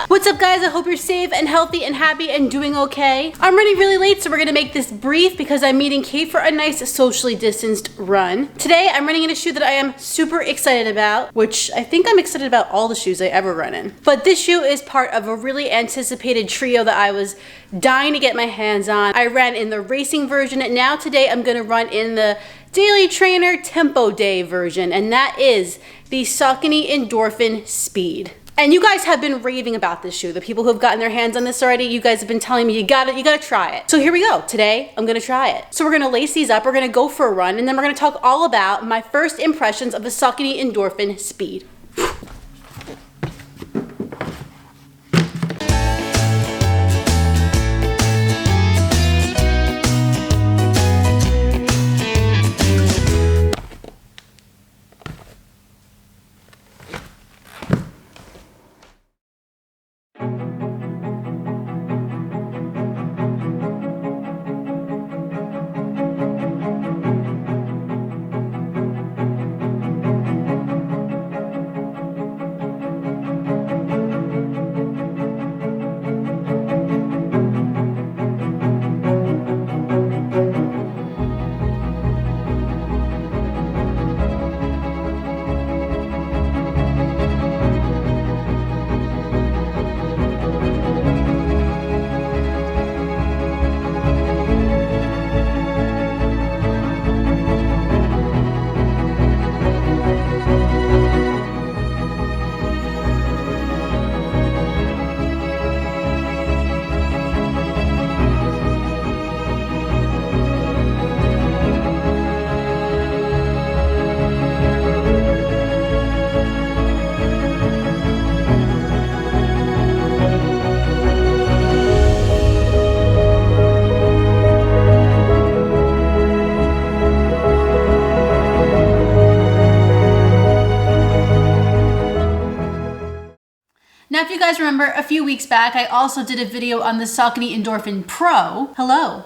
What's up, guys? I hope you're safe and healthy and happy and doing okay. I'm running really late, so we're gonna make this brief because I'm meeting Kate for a nice socially distanced run. Today, I'm running in a shoe that I am super excited about, which I think I'm excited about all the shoes I ever run in. But this shoe is part of a really anticipated trio that I was dying to get my hands on. I ran in the racing version, and now today I'm gonna run in the Daily Trainer Tempo Day version, and that is the Saucony Endorphin Speed. And you guys have been raving about this shoe. The people who have gotten their hands on this already, you guys have been telling me you gotta try it. So here we go. Today, I'm gonna try it. So we're gonna lace these up, we're gonna go for a run, and then we're gonna talk all about my first impressions of the Saucony Endorphin Speed. Now, if you guys remember, a few weeks back, I also did a video on the Saucony Endorphin Pro, hello,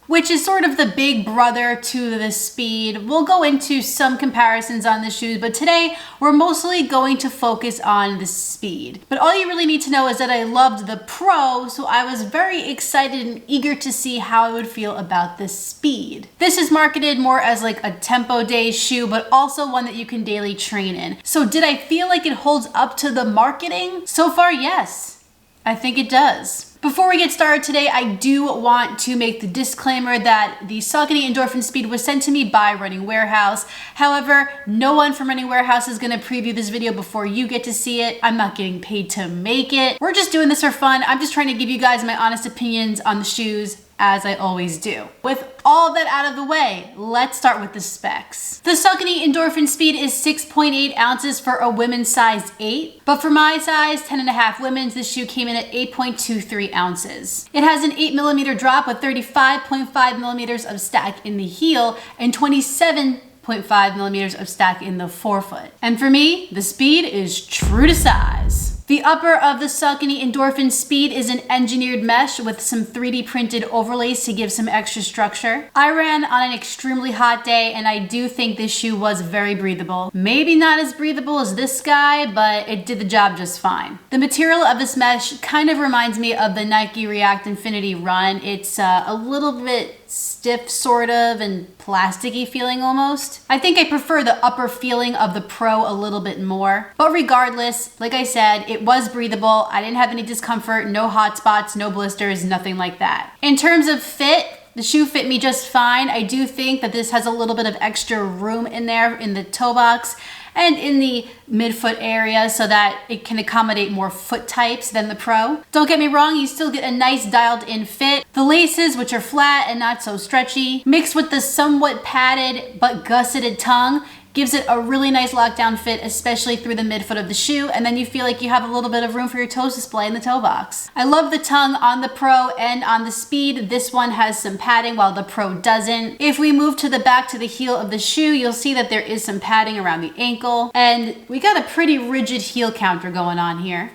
which is sort of the big brother to the Speed. We'll go into some comparisons on the shoes, but today we're mostly going to focus on the Speed. But all you really need to know is that I loved the Pro, so I was very excited and eager to see how I would feel about the Speed. This is marketed more as like a tempo day shoe, but also one that you can daily train in. So did I feel like it holds up to the marketing? So far, yes. I think it does. Before we get started today, I do want to make the disclaimer that the Saucony Endorphin Speed was sent to me by Running Warehouse. However, no one from Running Warehouse is gonna preview this video before you get to see it. I'm not getting paid to make it. We're just doing this for fun. I'm just trying to give you guys my honest opinions on the shoes, as I always do. With all that out of the way, let's start with the specs. The Saucony Endorphin Speed is 6.8 ounces for a women's size 8, but for my size, 10.5 women's, this shoe came in at 8.23 ounces. It has an 8mm drop with 35.5 millimeters of stack in the heel and 27.5 millimeters of stack in the forefoot. And for me, the Speed is true to size. The upper of the Saucony Endorphin Speed is an engineered mesh with some 3D printed overlays to give some extra structure. I ran on an extremely hot day, and I do think this shoe was very breathable. Maybe not as breathable as this guy, but it did the job just fine. The material of this mesh kind of reminds me of the Nike React Infinity Run. It's a little bit stiff sort of and plasticky feeling almost. I think I prefer the upper feeling of the Pro a little bit more. But regardless, like I said, it was breathable. I didn't have any discomfort, no hot spots, no blisters, nothing like that. In terms of fit, the shoe fit me just fine. I do think that this has a little bit of extra room in there in the toe box and in the midfoot area so that it can accommodate more foot types than the Pro. Don't get me wrong, you still get a nice dialed in fit. The laces, which are flat and not so stretchy, mixed with the somewhat padded but gusseted tongue, gives it a really nice lockdown fit, especially through the midfoot of the shoe, and then you feel like you have a little bit of room for your toes to display in the toe box. I love the tongue on the Pro and on the Speed. This one has some padding while the Pro doesn't. If we move to the back to the heel of the shoe, you'll see that there is some padding around the ankle, and we got a pretty rigid heel counter going on here.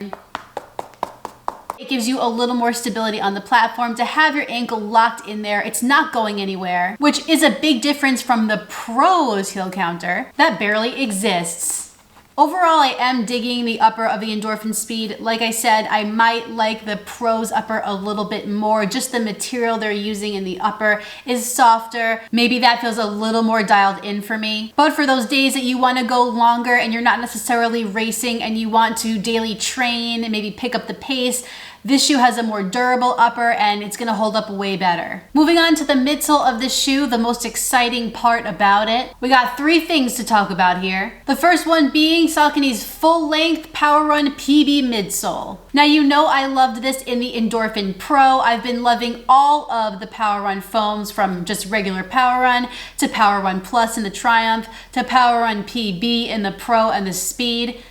It gives you a little more stability on the platform to have your ankle locked in there. It's not going anywhere, which is a big difference from the Pro's heel counter that barely exists. Overall, I am digging the upper of the Endorphin Speed. Like I said, I might like the Pro's upper a little bit more. Just the material they're using in the upper is softer. Maybe that feels a little more dialed in for me. But for those days that you want to go longer and you're not necessarily racing and you want to daily train and maybe pick up the pace, this shoe has a more durable upper and it's gonna hold up way better. Moving on to the midsole of the shoe, the most exciting part about it. We got 3 things to talk about here. The first one being Saucony's full-length PWRRUN PB midsole. Now you know I loved this in the Endorphin Pro. I've been loving all of the PWRRUN foams, from just regular PWRRUN to PWRRUN Plus in the Triumph to PWRRUN PB in the Pro and the Speed.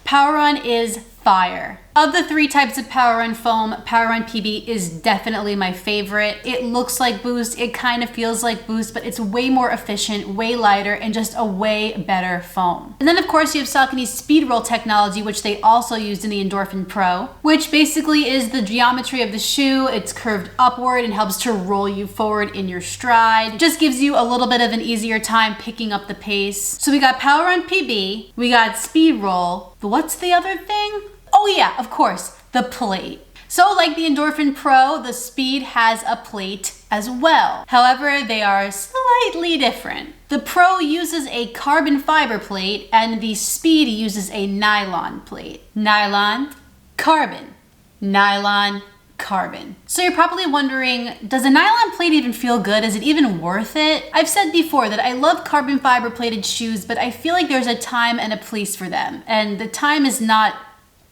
PWRRUN is fire. Of the 3 types of PWRRUN foam, PWRRUN PB is definitely my favorite. It looks like Boost, it kind of feels like Boost, but it's way more efficient, way lighter, and just a way better foam. And then of course you have Saucony's SPEEDROLL technology, which they also used in the Endorphin Pro, which basically is the geometry of the shoe. It's curved upward and helps to roll you forward in your stride. Just gives you a little bit of an easier time picking up the pace. So we got PWRRUN PB, we got SPEEDROLL. What's the other thing? Oh yeah, of course, the plate. So like the Endorphin Pro, the Speed has a plate as well. However, they are slightly different. The Pro uses a carbon fiber plate and the Speed uses a nylon plate. Nylon, carbon. Nylon, carbon. So you're probably wondering, does a nylon plate even feel good? Is it even worth it? I've said before that I love carbon fiber plated shoes, but I feel like there's a time and a place for them, and the time is not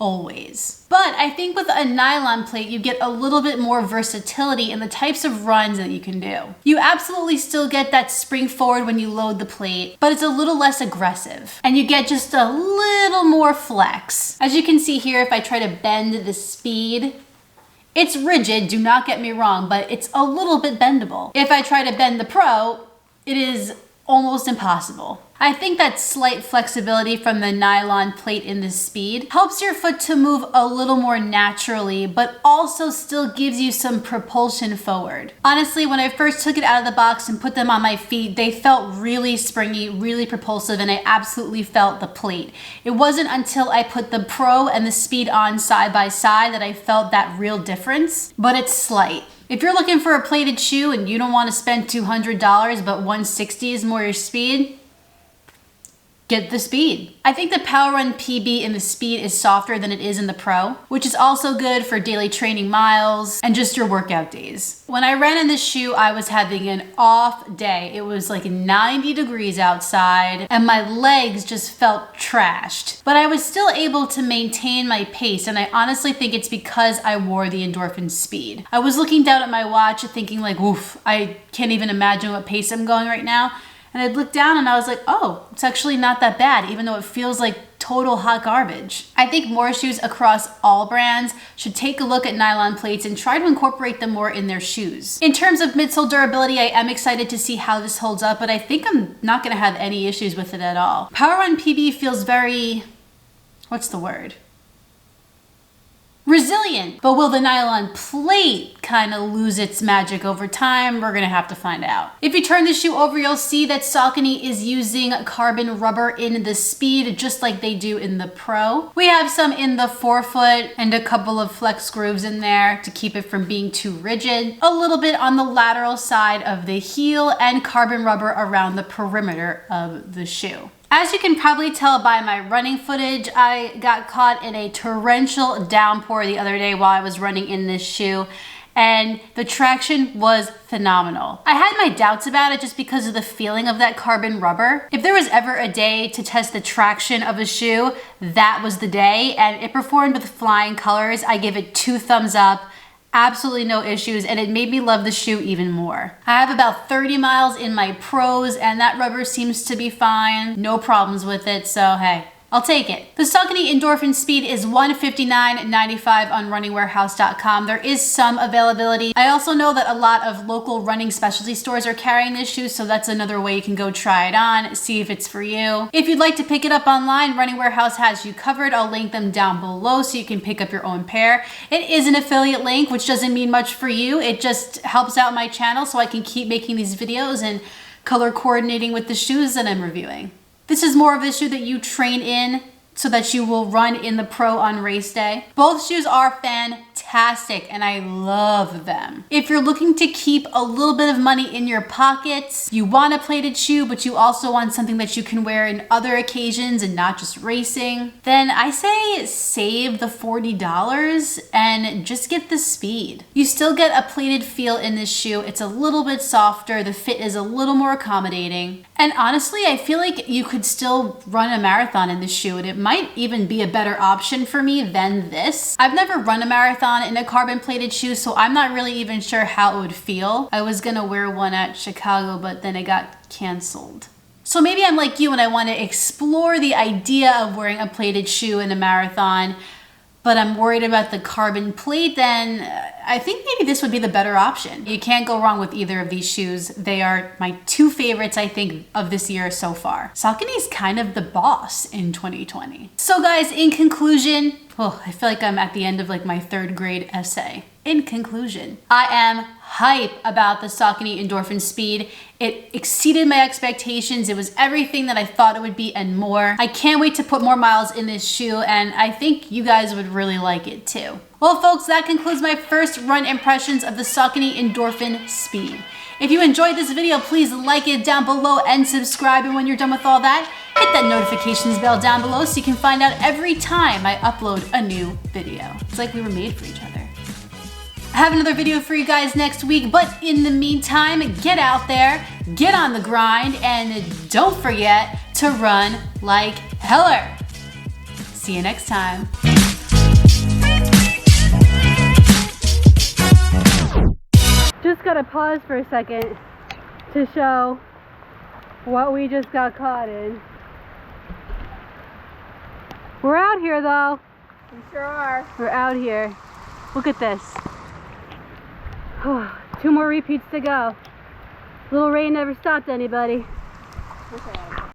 always. But I think with a nylon plate, you get a little bit more versatility in the types of runs that you can do. You absolutely still get that spring forward when you load the plate, but it's a little less aggressive. And you get just a little more flex. As you can see here, if I try to bend the Speed, it's rigid, do not get me wrong, but it's a little bit bendable. If I try to bend the Pro, it is almost impossible. I think that slight flexibility from the nylon plate in the Speed helps your foot to move a little more naturally, but also still gives you some propulsion forward. Honestly, when I first took it out of the box and put them on my feet, they felt really springy, really propulsive, and I absolutely felt the plate. It wasn't until I put the Pro and the Speed on side by side that I felt that real difference, but it's slight. If you're looking for a plated shoe and you don't want to spend $200, but $160 is more your speed, get the Speed. I think the PWRRUN PB in the Speed is softer than it is in the Pro, which is also good for daily training miles and just your workout days. When I ran in this shoe, I was having an off day. It was like 90 degrees outside and my legs just felt trashed. But I was still able to maintain my pace, and I honestly think it's because I wore the Endorphin Speed. I was looking down at my watch thinking like, oof, I can't even imagine what pace I'm going right now. And I'd look down and I was like, oh, it's actually not that bad, even though it feels like total hot garbage. I think more shoes across all brands should take a look at nylon plates and try to incorporate them more in their shoes. In terms of midsole durability, I am excited to see how this holds up, but I think I'm not gonna have any issues with it at all. PWRRUN PB feels very, what's the word? Resilient. But will the nylon plate kind of lose its magic over time? We're gonna have to find out. If you turn the shoe over, you'll see that Saucony is using carbon rubber in the Speed, just like they do in the Pro. We have some in the forefoot and a couple of flex grooves in there to keep it from being too rigid. A little bit on the lateral side of the heel, and carbon rubber around the perimeter of the shoe. As you can probably tell by my running footage, I got caught in a torrential downpour the other day while I was running in this shoe, and the traction was phenomenal. I had my doubts about it just because of the feeling of that carbon rubber. If there was ever a day to test the traction of a shoe, that was the day, and it performed with flying colors. I give it 2 thumbs up. Absolutely no issues, and it made me love the shoe even more. I have about 30 miles in my Pros, and that rubber seems to be fine. No problems with it, so hey, I'll take it. The Saucony Endorphin Speed is $159.95 on runningwarehouse.com. There is some availability. I also know that a lot of local running specialty stores are carrying this shoe, so that's another way you can go try it on, see if it's for you. If you'd like to pick it up online, Running Warehouse has you covered. I'll link them down below so you can pick up your own pair. It is an affiliate link, which doesn't mean much for you. It just helps out my channel so I can keep making these videos and color coordinating with the shoes that I'm reviewing. This is more of the shoe that you train in so that you will run in the pro on race day. Both shoes are fantastic and I love them. If you're looking to keep a little bit of money in your pockets, you want a plated shoe, but you also want something that you can wear in other occasions and not just racing, then I say save the $40 and just get the Speed. You still get a plated feel in this shoe. It's a little bit softer. The fit is a little more accommodating. And honestly, I feel like you could still run a marathon in this shoe and it might even be a better option for me than this. I've never run a marathon in a carbon plated shoe, so I'm not really even sure how it would feel. I was gonna wear one at Chicago, but then it got canceled. So maybe I'm like you and I want to explore the idea of wearing a plated shoe in a marathon, but I'm worried about the carbon plate, then I think maybe this would be the better option. You can't go wrong with either of these shoes. They are my two favorites, I think, of this year so far. Saucony's kind of the boss in 2020. So guys, in conclusion, I feel like I'm at the end of like my third grade essay. In conclusion, I am hype about the Saucony Endorphin Speed. It exceeded my expectations. It was everything that I thought it would be and more. I can't wait to put more miles in this shoe, and I think you guys would really like it too. Well folks, that concludes my first run impressions of the Saucony Endorphin Speed. If you enjoyed this video, please like it down below and subscribe, and when you're done with all that, hit that notifications bell down below so you can find out every time I upload a new video. It's like we were made for each other. I have another video for you guys next week, but in the meantime, get out there, get on the grind, and don't forget to run like heller. See you next time. Just gotta pause for a second to show what we just got caught in. We're out here though. We sure are. We're out here. Look at this. 2 more repeats to go. Little rain never stopped anybody. Okay.